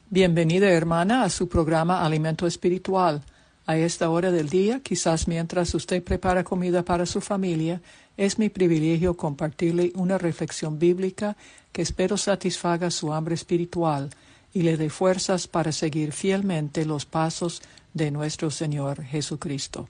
Bienvenida, hermana, a su programa Alimento Espiritual. A esta hora del día, quizás mientras usted prepara comida para su familia, es mi privilegio compartirle una reflexión bíblica que espero satisfaga su hambre espiritual y le dé fuerzas para seguir fielmente los pasos de nuestro Señor Jesucristo.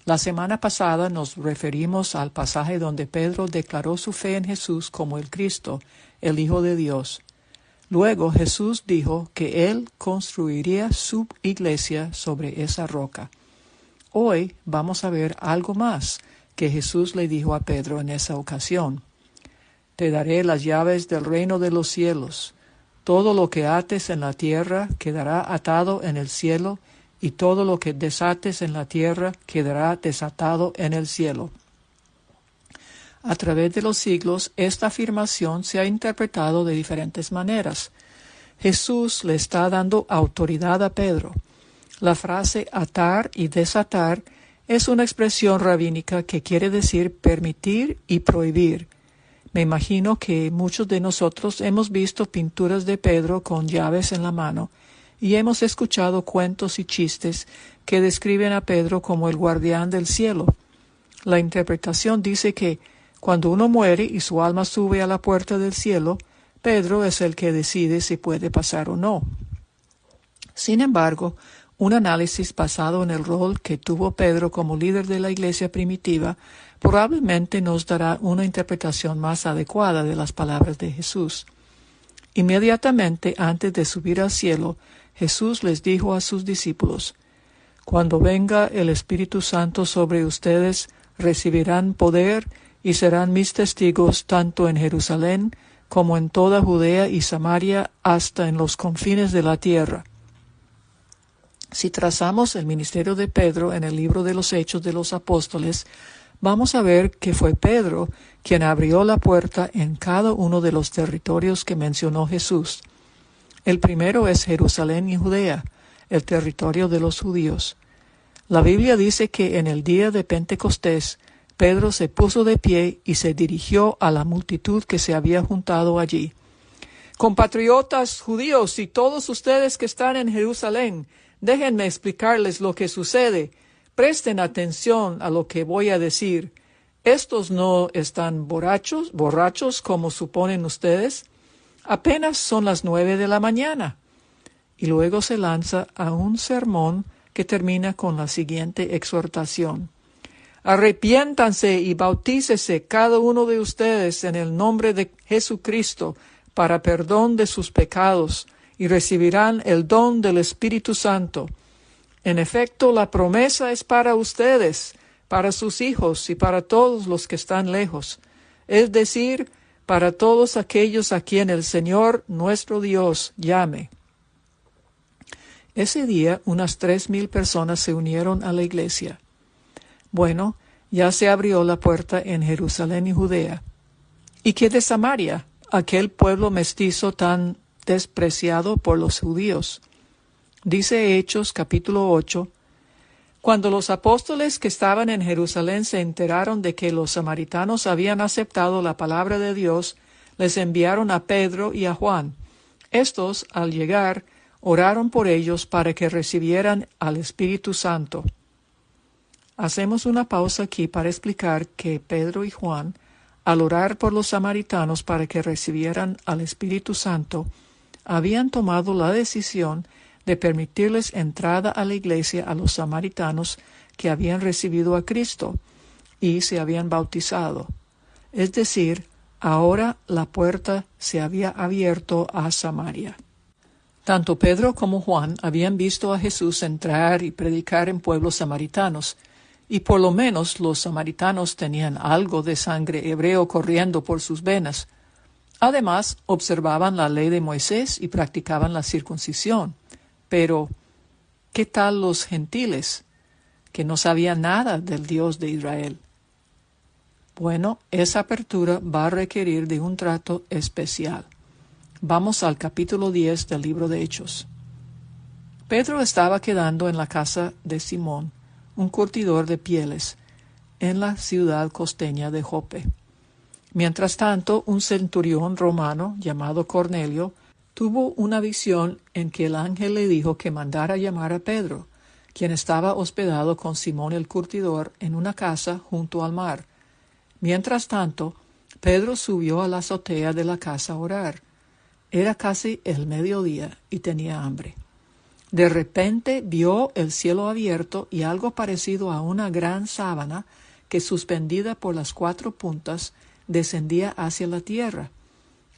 La semana pasada nos referimos al pasaje donde Pedro declaró su fe en Jesús como el Cristo, el Hijo de Dios. Luego Jesús dijo que Él construiría su iglesia sobre esa roca. Hoy vamos a ver algo más que Jesús le dijo a Pedro en esa ocasión. Te daré las llaves del reino de los cielos. Todo lo que ates en la tierra quedará atado en el cielo, y todo lo que desates en la tierra quedará desatado en el cielo. A través de los siglos, esta afirmación se ha interpretado de diferentes maneras. Jesús le está dando autoridad a Pedro. La frase atar y desatar es una expresión rabínica que quiere decir permitir y prohibir. Me imagino que muchos de nosotros hemos visto pinturas de Pedro con llaves en la mano y hemos escuchado cuentos y chistes que describen a Pedro como el guardián del cielo. La interpretación dice que cuando uno muere y su alma sube a la puerta del cielo, Pedro es el que decide si puede pasar o no. Sin embargo, un análisis basado en el rol que tuvo Pedro como líder de la iglesia primitiva probablemente nos dará una interpretación más adecuada de las palabras de Jesús. Inmediatamente antes de subir al cielo, Jesús les dijo a sus discípulos: «Cuando venga el Espíritu Santo sobre ustedes, recibirán poder y serán mis testigos tanto en Jerusalén como en toda Judea y Samaria hasta en los confines de la tierra». Si trazamos el ministerio de Pedro en el libro de los Hechos de los Apóstoles, vamos a ver que fue Pedro quien abrió la puerta en cada uno de los territorios que mencionó Jesús. El primero es Jerusalén y Judea, el territorio de los judíos. La Biblia dice que en el día de Pentecostés, Pedro se puso de pie y se dirigió a la multitud que se había juntado allí. «Compatriotas judíos y todos ustedes que están en Jerusalén, déjenme explicarles lo que sucede. Presten atención a lo que voy a decir. Estos no están borrachos como suponen ustedes. Apenas son las 9 de la mañana. Y luego se lanza a un sermón que termina con la siguiente exhortación. Arrepiéntanse y bautícese cada uno de ustedes en el nombre de Jesucristo para perdón de sus pecados y recibirán el don del Espíritu Santo. En efecto, la promesa es para ustedes, para sus hijos y para todos los que están lejos, es decir, para todos aquellos a quien el Señor nuestro Dios llame. Ese día unas 3,000 personas se unieron a la iglesia. Bueno, ya se abrió la puerta en Jerusalén y Judea. ¿Y qué de Samaria, aquel pueblo mestizo tan despreciado por los judíos? Dice Hechos capítulo 8, cuando los apóstoles que estaban en Jerusalén se enteraron de que los samaritanos habían aceptado la palabra de Dios, les enviaron a Pedro y a Juan. Estos, al llegar, oraron por ellos para que recibieran al Espíritu Santo. Hacemos una pausa aquí para explicar que Pedro y Juan, al orar por los samaritanos para que recibieran al Espíritu Santo, habían tomado la decisión de permitirles entrada a la iglesia a los samaritanos que habían recibido a Cristo y se habían bautizado. Es decir, ahora la puerta se había abierto a Samaria. Tanto Pedro como Juan habían visto a Jesús entrar y predicar en pueblos samaritanos, y por lo menos los samaritanos tenían algo de sangre hebreo corriendo por sus venas. Además, observaban la ley de Moisés y practicaban la circuncisión. Pero, ¿qué tal los gentiles, que no sabían nada del Dios de Israel? Bueno, esa apertura va a requerir de un trato especial. Vamos al capítulo 10 del libro de Hechos. Pedro estaba quedando en la casa de Simón, un curtidor de pieles, en la ciudad costeña de Jope. Mientras tanto, un centurión romano llamado Cornelio tuvo una visión en que el ángel le dijo que mandara llamar a Pedro, quien estaba hospedado con Simón el curtidor en una casa junto al mar. Mientras tanto, Pedro subió a la azotea de la casa a orar. Era casi el mediodía y tenía hambre. De repente vio el cielo abierto y algo parecido a una gran sábana que, suspendida por las 4 puntas, descendía hacia la tierra.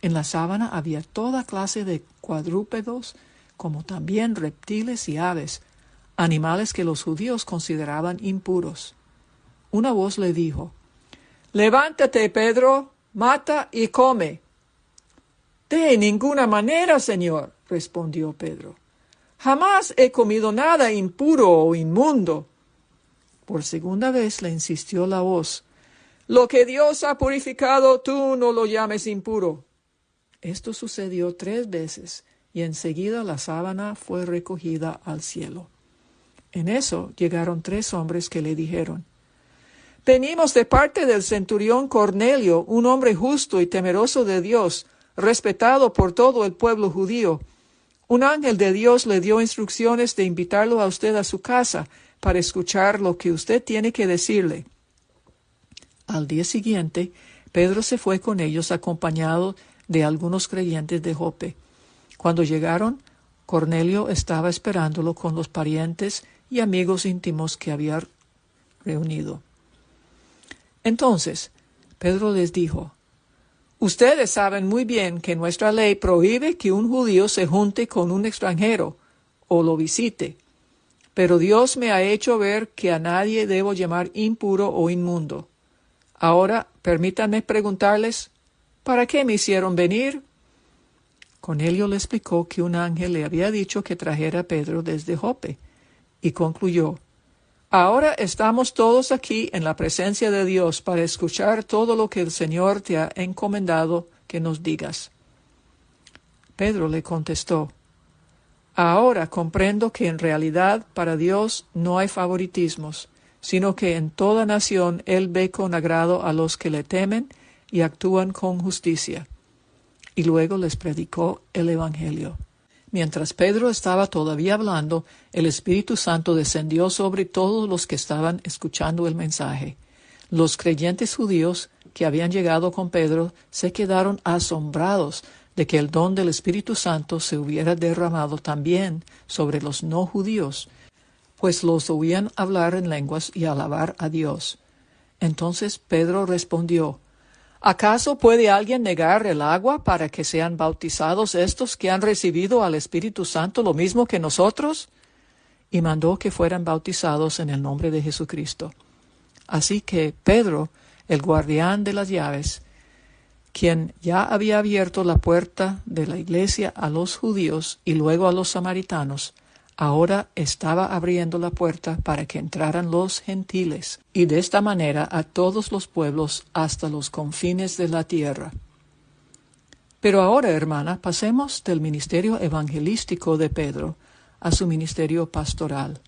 En la sábana había toda clase de cuadrúpedos, como también reptiles y aves, animales que los judíos consideraban impuros. Una voz le dijo: «Levántate, Pedro, mata y come». «De ninguna manera, Señor», respondió Pedro. «Jamás he comido nada impuro o inmundo». Por segunda vez le insistió la voz: «Lo que Dios ha purificado, tú no lo llames impuro». Esto sucedió 3 veces, y enseguida la sábana fue recogida al cielo. En eso llegaron 3 hombres que le dijeron: «Venimos de parte del centurión Cornelio, un hombre justo y temeroso de Dios, respetado por todo el pueblo judío. Un ángel de Dios le dio instrucciones de invitarlo a usted a su casa para escuchar lo que usted tiene que decirle». Al día siguiente, Pedro se fue con ellos acompañado de algunos creyentes de Jope. Cuando llegaron, Cornelio estaba esperándolo con los parientes y amigos íntimos que había reunido. Entonces, Pedro les dijo: «Ustedes saben muy bien que nuestra ley prohíbe que un judío se junte con un extranjero o lo visite. Pero Dios me ha hecho ver que a nadie debo llamar impuro o inmundo. Ahora, permítanme preguntarles, ¿para qué me hicieron venir?» Cornelio le explicó que un ángel le había dicho que trajera a Pedro desde Jope, y concluyó: «Ahora estamos todos aquí en la presencia de Dios para escuchar todo lo que el Señor te ha encomendado que nos digas». Pedro le contestó: «Ahora comprendo que en realidad para Dios no hay favoritismos, sino que en toda nación Él ve con agrado a los que le temen y actúan con justicia». Y luego les predicó el Evangelio. Mientras Pedro estaba todavía hablando, el Espíritu Santo descendió sobre todos los que estaban escuchando el mensaje. Los creyentes judíos que habían llegado con Pedro se quedaron asombrados de que el don del Espíritu Santo se hubiera derramado también sobre los no judíos, pues los oían hablar en lenguas y alabar a Dios. Entonces Pedro respondió: «¿Acaso puede alguien negar el agua para que sean bautizados estos que han recibido al Espíritu Santo lo mismo que nosotros?» Y mandó que fueran bautizados en el nombre de Jesucristo. Así que Pedro, el guardián de las llaves, quien ya había abierto la puerta de la iglesia a los judíos y luego a los samaritanos, ahora estaba abriendo la puerta para que entraran los gentiles, y de esta manera a todos los pueblos hasta los confines de la tierra. Pero ahora, hermana, pasemos del ministerio evangelístico de Pedro a su ministerio pastoral.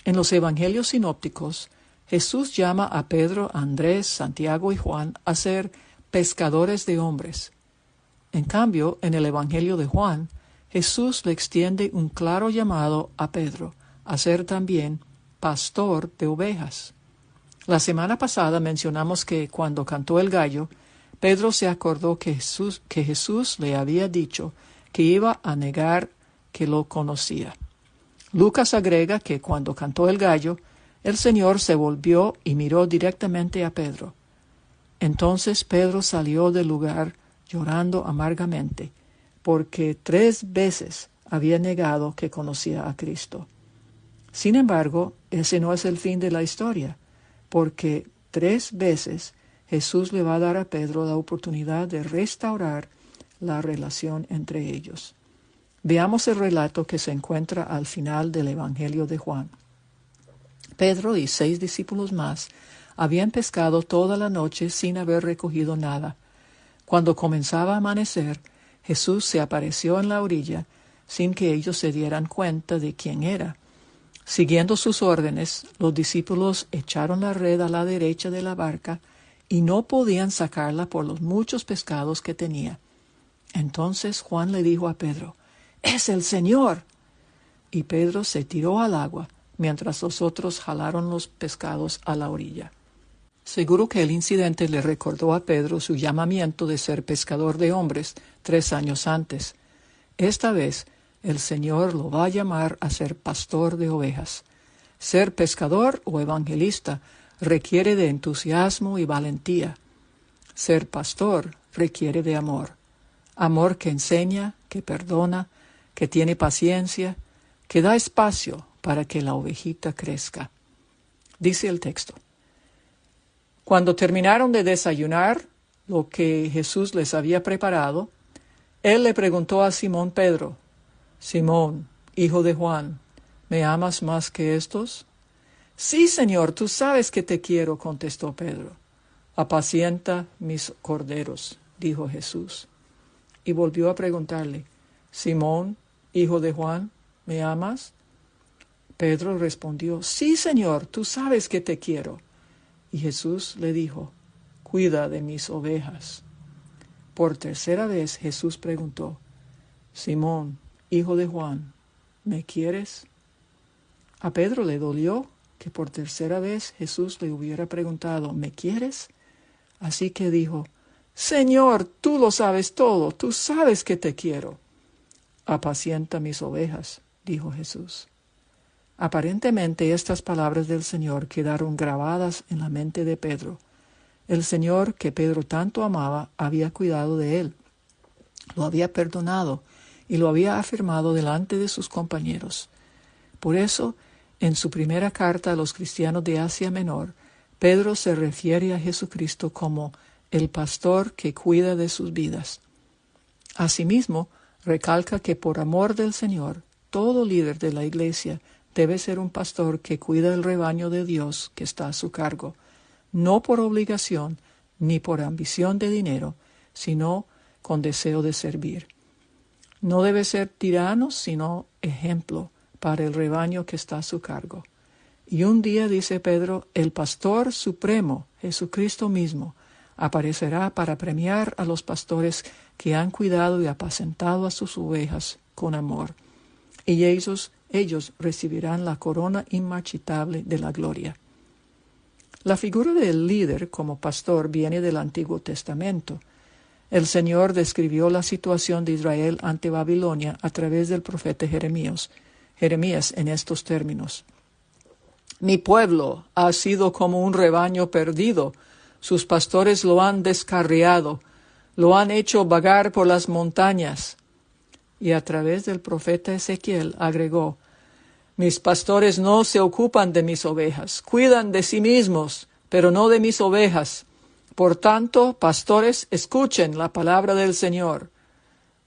En los evangelios sinópticos, Jesús llama a Pedro, Andrés, Santiago y Juan a ser pescadores de hombres. En cambio, en el evangelio de Juan, Jesús le extiende un claro llamado a Pedro a ser también pastor de ovejas. La semana pasada mencionamos que cuando cantó el gallo, Pedro se acordó que Jesús le había dicho que iba a negar que lo conocía. Lucas agrega que cuando cantó el gallo, el Señor se volvió y miró directamente a Pedro. Entonces Pedro salió del lugar llorando amargamente, porque 3 veces había negado que conocía a Cristo. Sin embargo, ese no es el fin de la historia, porque 3 veces Jesús le va a dar a Pedro la oportunidad de restaurar la relación entre ellos. Veamos el relato que se encuentra al final del Evangelio de Juan. Pedro y 6 discípulos más habían pescado toda la noche sin haber recogido nada. Cuando comenzaba a amanecer, Jesús se apareció en la orilla sin que ellos se dieran cuenta de quién era. Siguiendo sus órdenes, los discípulos echaron la red a la derecha de la barca y no podían sacarla por los muchos pescados que tenía. Entonces Juan le dijo a Pedro: «¡Es el Señor!». Y Pedro se tiró al agua, mientras los otros jalaron los pescados a la orilla. Seguro que el incidente le recordó a Pedro su llamamiento de ser pescador de hombres 3 años antes. Esta vez, el Señor lo va a llamar a ser pastor de ovejas. Ser pescador o evangelista requiere de entusiasmo y valentía. Ser pastor requiere de amor. Amor que enseña, que perdona, que tiene paciencia, que da espacio para que la ovejita crezca. Dice el texto: cuando terminaron de desayunar lo que Jesús les había preparado, él le preguntó a Simón Pedro: «Simón, hijo de Juan, ¿me amas más que estos?». «Sí, Señor, tú sabes que te quiero», contestó Pedro. «Apacienta mis corderos», dijo Jesús. Y volvió a preguntarle: «Simón, hijo de Juan, ¿me amas?». Pedro respondió: «Sí, Señor, tú sabes que te quiero». Y Jesús le dijo: «Cuida de mis ovejas». Por tercera vez Jesús preguntó: «Simón, hijo de Juan, ¿me quieres?». A Pedro le dolió que por tercera vez Jesús le hubiera preguntado: «¿Me quieres?». Así que dijo: «Señor, tú lo sabes todo, tú sabes que te quiero». «Apacienta mis ovejas», dijo Jesús. Aparentemente estas palabras del Señor quedaron grabadas en la mente de Pedro. El Señor, que Pedro tanto amaba, había cuidado de él, lo había perdonado y lo había afirmado delante de sus compañeros. Por eso, en su primera carta a los cristianos de Asia Menor, Pedro se refiere a Jesucristo como el pastor que cuida de sus vidas. Asimismo, recalca que por amor del Señor, todo líder de la Iglesia debe ser un pastor que cuida el rebaño de Dios que está a su cargo, no por obligación ni por ambición de dinero, sino con deseo de servir. No debe ser tirano, sino ejemplo para el rebaño que está a su cargo. Y un día, dice Pedro, el pastor supremo, Jesucristo mismo, aparecerá para premiar a los pastores que han cuidado y apacentado a sus ovejas con amor. Y ellos recibirán la corona inmarchitable de la gloria. La figura del líder como pastor viene del Antiguo Testamento. El Señor describió la situación de Israel ante Babilonia a través del profeta Jeremías en estos términos: «Mi pueblo ha sido como un rebaño perdido, sus pastores lo han descarriado, lo han hecho vagar por las montañas». Y a través del profeta Ezequiel agregó: «Mis pastores no se ocupan de mis ovejas, cuidan de sí mismos, pero no de mis ovejas. Por tanto, pastores, escuchen la palabra del Señor.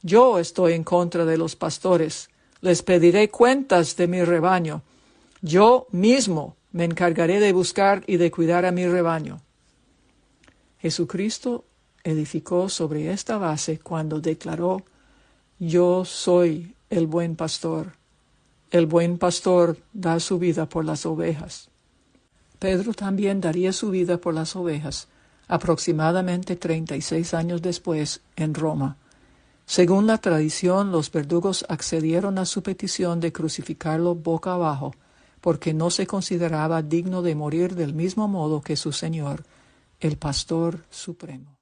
Yo estoy en contra de los pastores, les pediré cuentas de mi rebaño. Yo mismo me encargaré de buscar y de cuidar a mi rebaño». Jesucristo edificó sobre esta base cuando declaró: «Yo soy el buen pastor. El buen pastor da su vida por las ovejas». Pedro también daría su vida por las ovejas, aproximadamente 36 años después, en Roma. Según la tradición, los verdugos accedieron a su petición de crucificarlo boca abajo, porque no se consideraba digno de morir del mismo modo que su Señor, el Pastor Supremo.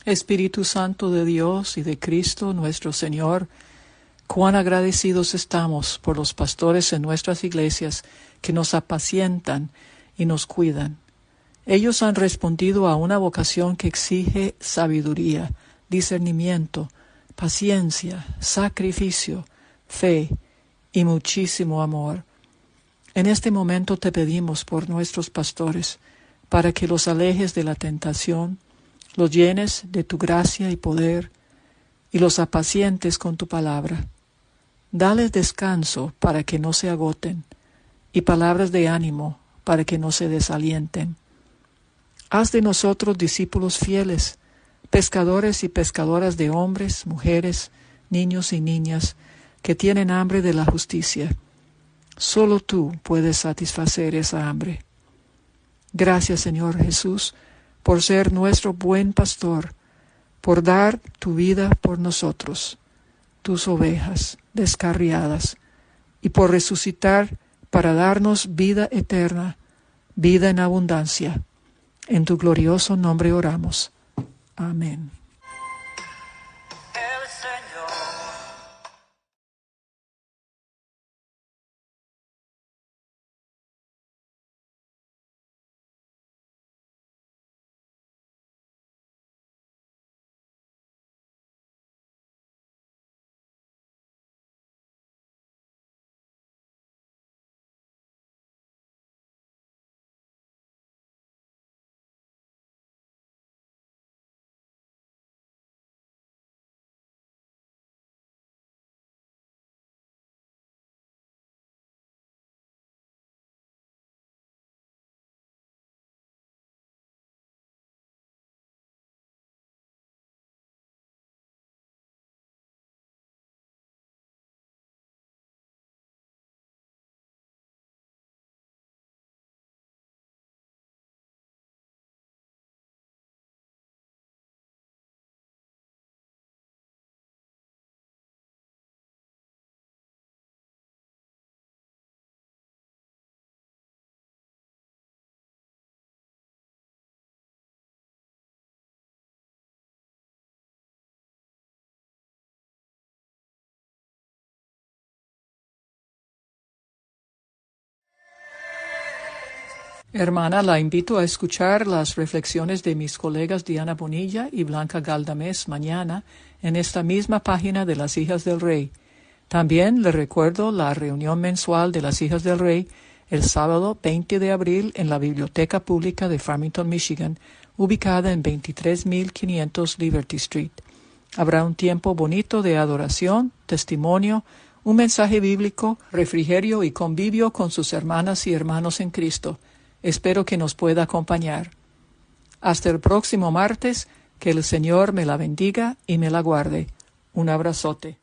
Espíritu Santo de Dios y de Cristo nuestro Señor, cuán agradecidos estamos por los pastores en nuestras iglesias que nos apacientan y nos cuidan. Ellos han respondido a una vocación que exige sabiduría, discernimiento, paciencia, sacrificio, fe y muchísimo amor. En este momento te pedimos por nuestros pastores, para que los alejes de la tentación, los llenes de tu gracia y poder, y los apacientes con tu palabra. Dales descanso para que no se agoten, y palabras de ánimo para que no se desalienten. Haz de nosotros discípulos fieles, pescadores y pescadoras de hombres, mujeres, niños y niñas, que tienen hambre de la justicia. Solo tú puedes satisfacer esa hambre. Gracias, Señor Jesús, por ser nuestro buen pastor, por dar tu vida por nosotros, tus ovejas descarriadas, y por resucitar para darnos vida eterna, vida en abundancia. En tu glorioso nombre oramos. Amén. Hermana, la invito a escuchar las reflexiones de mis colegas Diana Bonilla y Blanca Galdamés mañana en esta misma página de las Hijas del Rey. También le recuerdo la reunión mensual de las Hijas del Rey el sábado 20 de abril en la Biblioteca Pública de Farmington, Michigan, ubicada en 23500 Liberty Street. Habrá un tiempo bonito de adoración, testimonio, un mensaje bíblico, refrigerio y convivio con sus hermanas y hermanos en Cristo. Espero que nos pueda acompañar. Hasta el próximo martes, que el Señor me la bendiga y me la guarde. Un abrazote.